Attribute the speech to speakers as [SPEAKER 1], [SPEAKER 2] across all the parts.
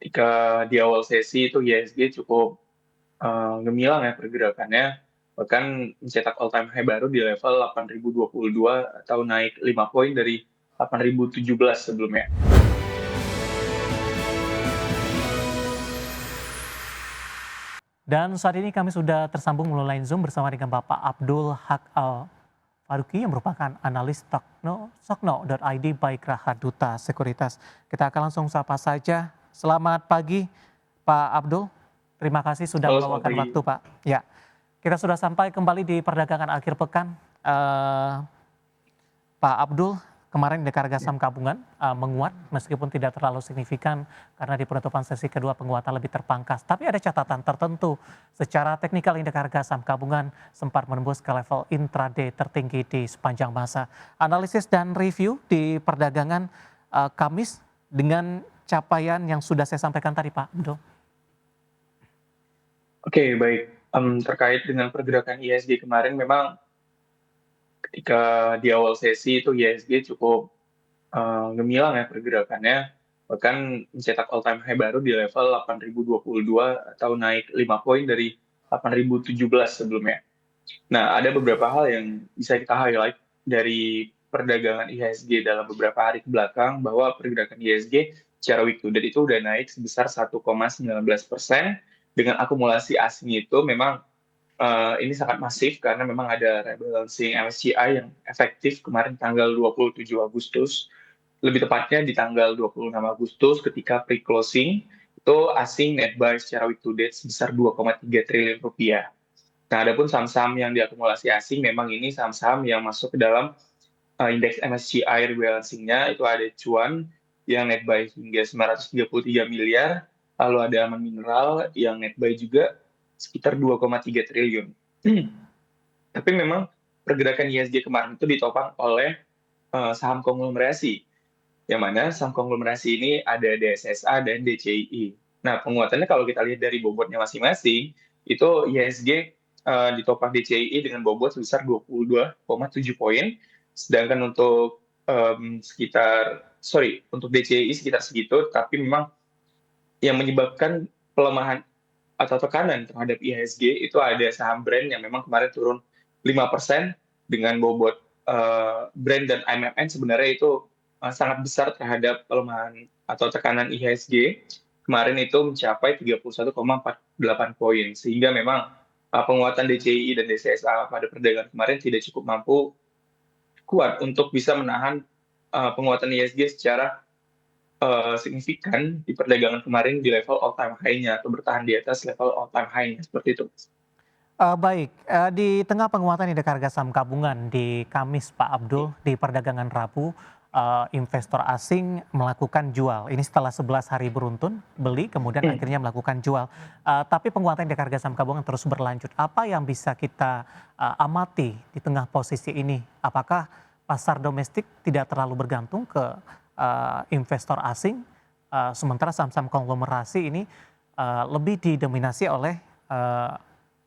[SPEAKER 1] Ketika di awal sesi itu IHSG cukup gemilang ya pergerakannya, bahkan mencetak all time high baru di level 8.022 atau naik 5 poin dari 8.017 sebelumnya.
[SPEAKER 2] Dan saat ini kami sudah tersambung melalui line Zoom bersama dengan Bapak Abdul Haq Al Faruqi yang merupakan analis Sokno.id by Graha Duta Sekuritas. Kita akan langsung sapa saja. Selamat pagi Pak Abdul. Terima kasih sudah
[SPEAKER 1] Halo, selamat
[SPEAKER 2] meluangkan
[SPEAKER 1] pagi.
[SPEAKER 2] waktu Pak. Ya, kita sudah sampai kembali di perdagangan akhir pekan. Pak Abdul, kemarin indeks harga saham gabungan menguat meskipun tidak terlalu signifikan karena di penutupan sesi kedua penguatan lebih terpangkas. Tapi ada catatan tertentu. Secara teknikal indeks harga saham gabungan sempat menembus ke level intraday tertinggi di sepanjang masa. Analisis dan review di perdagangan Kamis dengan capaian yang sudah saya sampaikan tadi Pak Abdul.
[SPEAKER 1] Oke, baik. Terkait dengan pergerakan IHSG kemarin, memang ketika di awal sesi itu IHSG cukup gemilang ya pergerakannya, bahkan mencetak all time high baru di level 8.022 atau naik 5 poin dari 8.017 sebelumnya. Nah, ada beberapa hal yang bisa kita highlight dari perdagangan IHSG dalam beberapa hari ke belakang, bahwa pergerakan IHSG secara week to date itu udah naik sebesar 1,19%, dengan akumulasi asing itu memang ini sangat masif karena memang ada rebalancing MSCI yang efektif kemarin tanggal 27 Agustus, lebih tepatnya di tanggal 26 Agustus ketika pre-closing, itu asing net buy secara week to date sebesar 2,3 triliun rupiah. Nah, adapun saham-saham yang diakumulasi asing, memang ini saham-saham yang masuk ke dalam indeks MSCI rebalancing-nya, itu ada Cuan yang net buy hingga 933 miliar, lalu ada Aman Mineral yang net buy juga sekitar 2,3 triliun. Tapi memang pergerakan IHSG kemarin itu ditopang oleh saham konglomerasi, yang mana saham konglomerasi ini ada DSSA dan DCII. Nah, penguatannya kalau kita lihat dari bobotnya masing-masing, itu IHSG ditopang DCII dengan bobot sebesar 22,7 poin, sedangkan untuk untuk DCII sekitar segitu, tapi memang yang menyebabkan pelemahan atau tekanan terhadap IHSG itu ada saham brand yang memang kemarin turun 5% dengan bobot brand dan AMMN sebenarnya itu sangat besar terhadap pelemahan atau tekanan IHSG. Kemarin itu mencapai 31,48 poin, sehingga memang penguatan DCI dan DCSA pada perdagangan kemarin tidak cukup mampu kuat untuk bisa menahan penguatan IHSG secara signifikan di perdagangan kemarin di level all time high-nya atau bertahan di atas level all time high-nya seperti itu.
[SPEAKER 2] Baik, di tengah penguatan indeks harga saham gabungan di Kamis Pak Abdul, di perdagangan Rabu, investor asing melakukan jual. Ini setelah 11 hari beruntun beli, kemudian akhirnya melakukan jual. Tapi penguatan indeks harga saham gabungan terus berlanjut. Apa yang bisa kita amati di tengah posisi ini? Apakah pasar domestik tidak terlalu bergantung ke investor asing, sementara saham-saham konglomerasi ini lebih didominasi oleh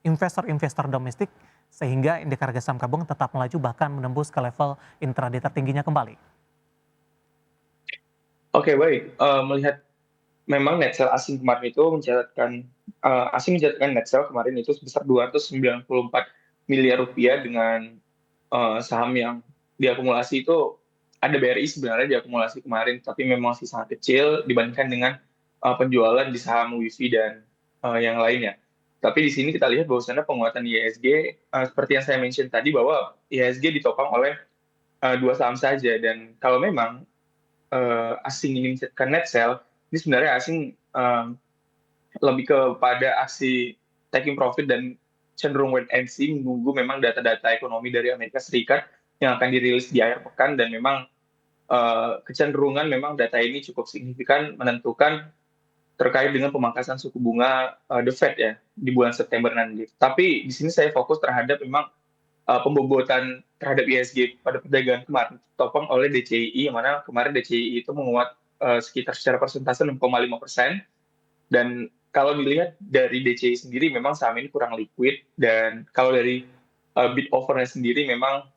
[SPEAKER 2] investor-investor domestik, sehingga indeks harga saham gabungan tetap melaju bahkan menembus ke level intraday tertingginya kembali.
[SPEAKER 1] Oke, baik. Melihat memang net sale asing kemarin itu mencatatkan net sale kemarin itu sebesar 294 miliar rupiah, dengan saham yang diakumulasi itu ada BRI sebenarnya diakumulasi kemarin, tapi memang masih sangat kecil dibandingkan dengan penjualan di saham WIFI dan yang lainnya. Tapi di sini kita lihat bahwasannya penguatan IHSG, seperti yang saya mention tadi, bahwa IHSG ditopang oleh dua saham saja, dan kalau memang asing ini mencetakkan net sell, ini sebenarnya asing lebih kepada aksi taking profit dan cenderung wait and see, menunggu memang data-data ekonomi dari Amerika Serikat yang akan dirilis di akhir pekan, dan memang kecenderungan memang data ini cukup signifikan menentukan terkait dengan pemangkasan suku bunga The Fed ya di bulan September nanti. Tapi di sini saya fokus terhadap memang pembobotan terhadap IHSG pada perdagangan kemarin ditopang oleh DCII, yang mana kemarin DCII itu menguat sekitar secara persentase 6,5%. Dan kalau dilihat dari DCI sendiri, memang saham ini kurang liquid, dan kalau dari bid offer-nya sendiri memang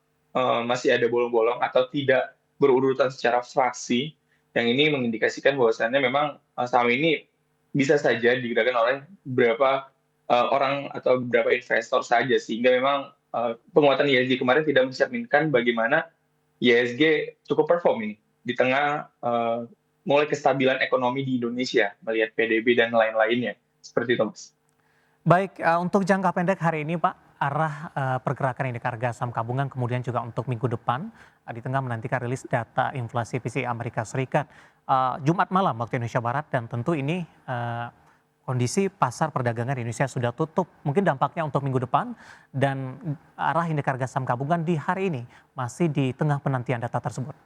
[SPEAKER 1] masih ada bolong-bolong atau tidak berurutan secara fraksi, yang ini mengindikasikan bahwasannya memang saham ini bisa saja digerakkan oleh beberapa orang atau beberapa investor saja, sehingga memang penguatan ISG kemarin tidak mencerminkan bagaimana ISG cukup perform ini di tengah mulai kestabilan ekonomi di Indonesia, melihat PDB dan lain-lainnya. Seperti itu, Mas.
[SPEAKER 2] Baik, untuk jangka pendek hari ini Pak, arah, pergerakan indeks harga saham gabungan kemudian juga untuk minggu depan, di tengah menantikan rilis data inflasi PCE Amerika Serikat, Jumat malam waktu Indonesia Barat dan tentu ini, kondisi pasar perdagangan di Indonesia sudah tutup. Mungkin dampaknya untuk minggu depan dan arah indeks harga saham gabungan di hari ini masih di tengah penantian data tersebut.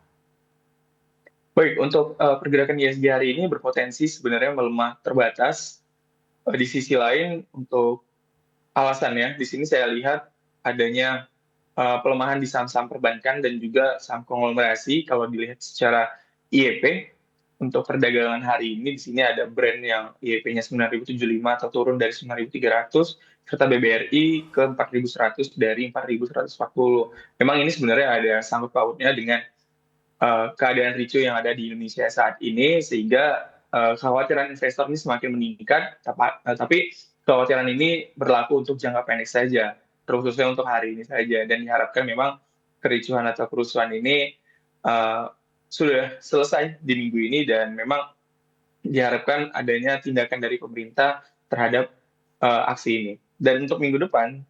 [SPEAKER 1] Baik, untuk pergerakan ISG hari ini berpotensi sebenarnya melemah terbatas. Di sisi lain, untuk alasannya, di sini saya lihat adanya pelemahan di saham-saham perbankan dan juga saham konglomerasi. Kalau dilihat secara IEP, untuk perdagangan hari ini di sini ada brand yang IEP-nya 9.075 atau turun dari 9.300, serta BBRI ke 4.100 dari 4.140. Memang ini sebenarnya ada sangkut pautnya dengan keadaan ricu yang ada di Indonesia saat ini, sehingga kekhawatiran investor ini semakin meningkat, tapi kekhawatiran ini berlaku untuk jangka pendek saja, terkhususnya untuk hari ini saja, dan diharapkan memang kericuhan atau kerusuhan ini uh, sudah selesai di minggu ini, dan memang diharapkan adanya tindakan dari pemerintah terhadap aksi ini. Dan untuk minggu depan,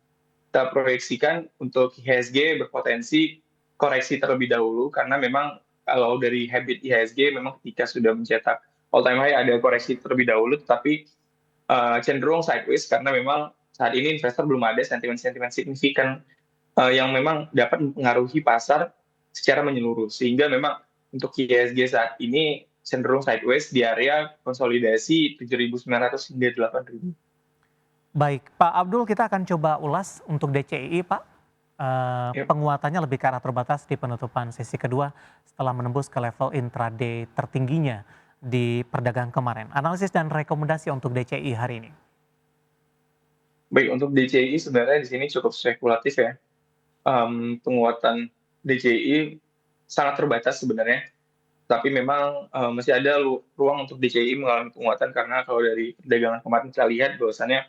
[SPEAKER 1] kita proyeksikan untuk IHSG berpotensi koreksi terlebih dahulu, karena memang kalau dari habit IHSG memang ketika sudah mencetak all time high ada koreksi terlebih dahulu, tetapi cenderung sideways karena memang saat ini investor belum ada sentimen-sentimen signifikan yang memang dapat mempengaruhi pasar secara menyeluruh, sehingga memang untuk IHSG saat ini cenderung sideways di area konsolidasi 7.900 hingga 8.000.
[SPEAKER 2] Baik, Pak Abdul kita akan coba ulas untuk DCI Pak.
[SPEAKER 1] Yep.
[SPEAKER 2] Penguatannya lebih ke arah terbatas di penutupan sesi kedua setelah menembus ke level intraday tertingginya di perdagangan kemarin. Analisis dan rekomendasi untuk DCI hari ini.
[SPEAKER 1] Baik, untuk DCI sebenarnya di sini cukup spekulatif ya. Penguatan DCI sangat terbatas sebenarnya, tapi memang masih ada ruang untuk DCI mengalami penguatan, karena kalau dari perdagangan kemarin kita lihat bahwasannya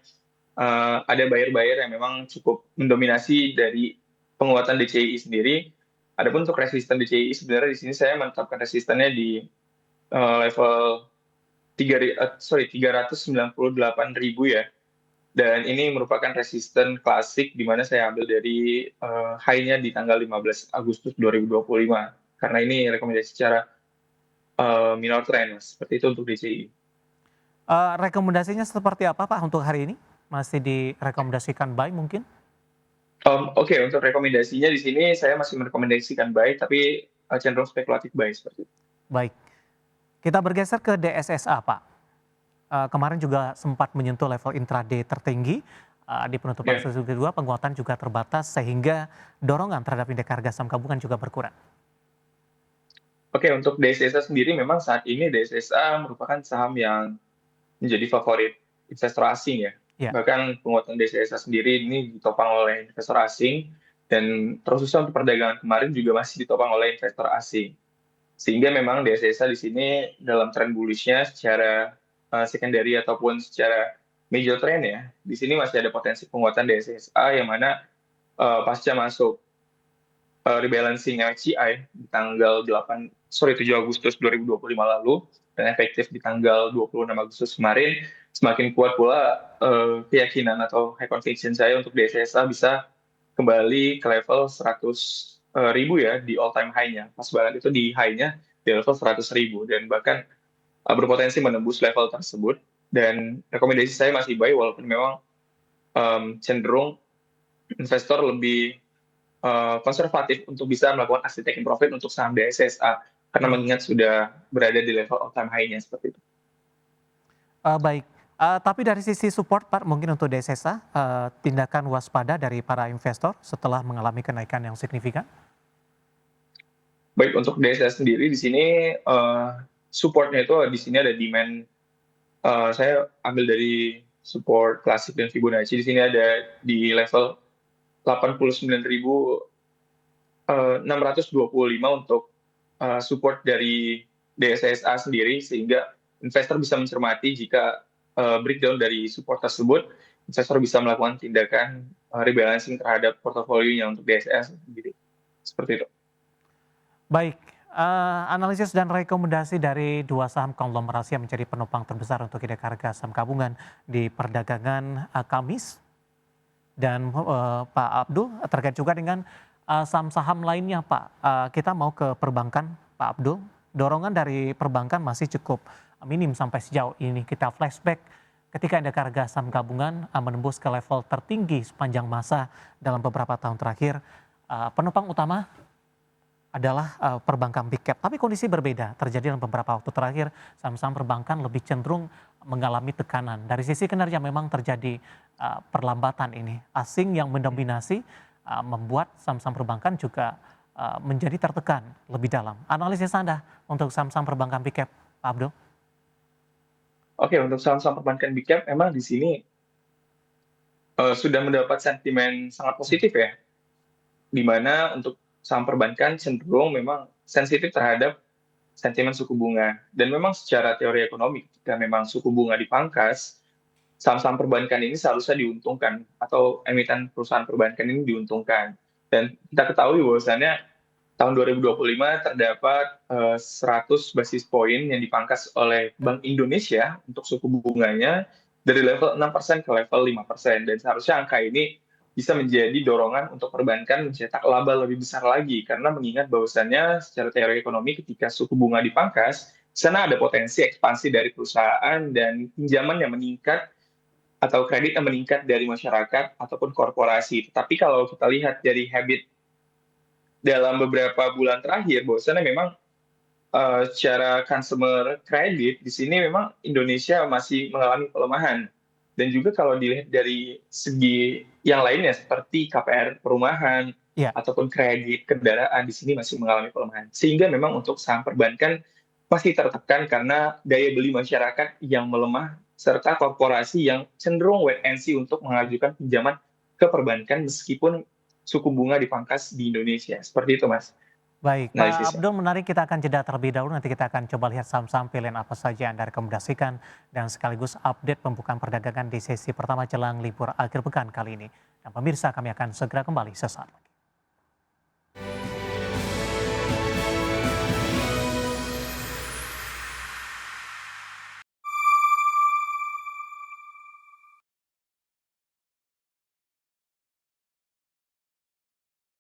[SPEAKER 1] ada buyer-buyer yang memang cukup mendominasi dari penguatan DCI sendiri. Adapun untuk resisten DCI sebenarnya di sini saya menetapkan resistennya di level 398.000 ya. Dan ini merupakan resisten klasik di mana saya ambil dari high-nya di tanggal 15 Agustus 2025. Karena ini rekomendasi secara minor trend, Mas. Seperti itu untuk DCI.
[SPEAKER 2] Rekomendasinya seperti apa Pak untuk hari ini? Masih direkomendasikan buy mungkin?
[SPEAKER 1] Oke, untuk rekomendasinya di sini saya masih merekomendasikan buy, tapi cenderung spekulatif buy seperti itu.
[SPEAKER 2] Baik, kita bergeser ke DSSA Pak. Kemarin juga sempat menyentuh level intraday tertinggi di penutupan
[SPEAKER 1] Ya.
[SPEAKER 2] sesi kedua, penguatan juga terbatas sehingga dorongan terhadap indeks harga saham gabungan juga berkurang.
[SPEAKER 1] Oke, untuk DSSA sendiri memang saat ini DSSA merupakan saham yang menjadi favorit investor asing ya.
[SPEAKER 2] Ya,
[SPEAKER 1] Bahkan penguatan DSSA sendiri ini ditopang oleh investor asing, dan terkhususnya untuk perdagangan kemarin juga masih ditopang oleh investor asing. Sehingga memang DSSA di sini dalam tren bullish-nya secara secondary ataupun secara major trend ya, di sini masih ada potensi penguatan DSSA yang mana pasca masuk rebalancing LCI di tanggal 7 Agustus 2025 lalu, dan efektif di tanggal 26 Agustus kemarin, semakin kuat pula keyakinan atau high conviction saya untuk DSSA bisa kembali ke level 100.000 ya, di all time high-nya. Pas banget itu di high-nya di level 100.000, dan bahkan berpotensi menembus level tersebut. Dan rekomendasi saya masih buy, walaupun memang cenderung investor lebih konservatif untuk bisa melakukan aksi taking profit untuk saham DSSA, karena
[SPEAKER 2] hmm.
[SPEAKER 1] mengingat sudah berada di level all time high-nya seperti itu.
[SPEAKER 2] Baik, tapi dari sisi support Pak mungkin untuk DSSA, tindakan waspada dari para investor setelah mengalami kenaikan yang signifikan?
[SPEAKER 1] Baik, untuk DSSA sendiri di sini supportnya itu di sini ada demand. Saya ambil dari support klasik dan Fibonacci, di sini ada di level 89.625 untuk support dari DSSA sendiri, sehingga investor bisa mencermati jika breakdown dari support tersebut, investor bisa melakukan tindakan rebalancing terhadap portofolionya untuk DSS gitu. Seperti itu.
[SPEAKER 2] Baik, analisis dan rekomendasi dari dua saham konglomerasi yang menjadi penopang terbesar untuk indeks harga saham gabungan di perdagangan Kamis. Dan Pak Abdul terkait juga dengan saham-saham lainnya Pak. Kita mau ke perbankan Pak Abdul. Dorongan dari perbankan masih cukup minim sampai sejauh ini. Kita flashback ketika indeks harga saham gabungan menembus ke level tertinggi sepanjang masa dalam beberapa tahun terakhir. Penopang utama adalah perbankan big cap, tapi kondisi berbeda terjadi dalam beberapa waktu terakhir. Saham-saham perbankan lebih cenderung mengalami tekanan. Dari sisi kinerja memang terjadi perlambatan ini. Asing yang mendominasi membuat saham-saham perbankan juga menjadi tertekan lebih dalam. Analisis Anda untuk saham-saham perbankan big cap, Pak Abdul?
[SPEAKER 1] Oke, untuk saham-saham perbankan big cap memang di sini sudah mendapat sentimen sangat positif ya, di mana untuk saham perbankan cenderung memang sensitif terhadap sentimen suku bunga. Dan memang secara teori ekonomi, ketika memang suku bunga dipangkas, saham-saham perbankan ini seharusnya diuntungkan, atau emiten perusahaan perbankan ini diuntungkan. Dan kita ketahui bahwasannya tahun 2025 terdapat 100 basis poin yang dipangkas oleh Bank Indonesia untuk suku bunganya dari level 6% ke level 5%. Dan seharusnya angka ini bisa menjadi dorongan untuk perbankan mencetak laba lebih besar lagi, karena mengingat bahwasannya secara teori ekonomi ketika suku bunga dipangkas, di sana ada potensi ekspansi dari perusahaan dan pinjaman yang meningkat atau kredit yang meningkat dari masyarakat ataupun korporasi. Tetapi kalau kita lihat dari habit dalam beberapa bulan terakhir, bahwasannya memang secara consumer credit di sini memang Indonesia masih mengalami pelemahan. Dan juga kalau dilihat dari segi yang lainnya seperti KPR perumahan
[SPEAKER 2] Ya,
[SPEAKER 1] ataupun kredit kendaraan di sini masih mengalami pelemahan. Sehingga memang untuk saham perbankan masih tertekan karena daya beli masyarakat yang melemah serta korporasi yang cenderung wait and see untuk mengajukan pinjaman ke perbankan meskipun suku bunga dipangkas di Indonesia. Seperti itu, Mas,
[SPEAKER 2] baik. Pak
[SPEAKER 1] analisisnya.
[SPEAKER 2] Abdul, menarik, kita akan jeda terlebih dahulu. Nanti kita akan coba lihat saham-saham pilihan apa saja yang Anda rekomendasikan dan sekaligus update pembukaan perdagangan di sesi pertama jelang libur akhir pekan kali ini. Dan pemirsa, kami akan segera kembali sesaat lagi.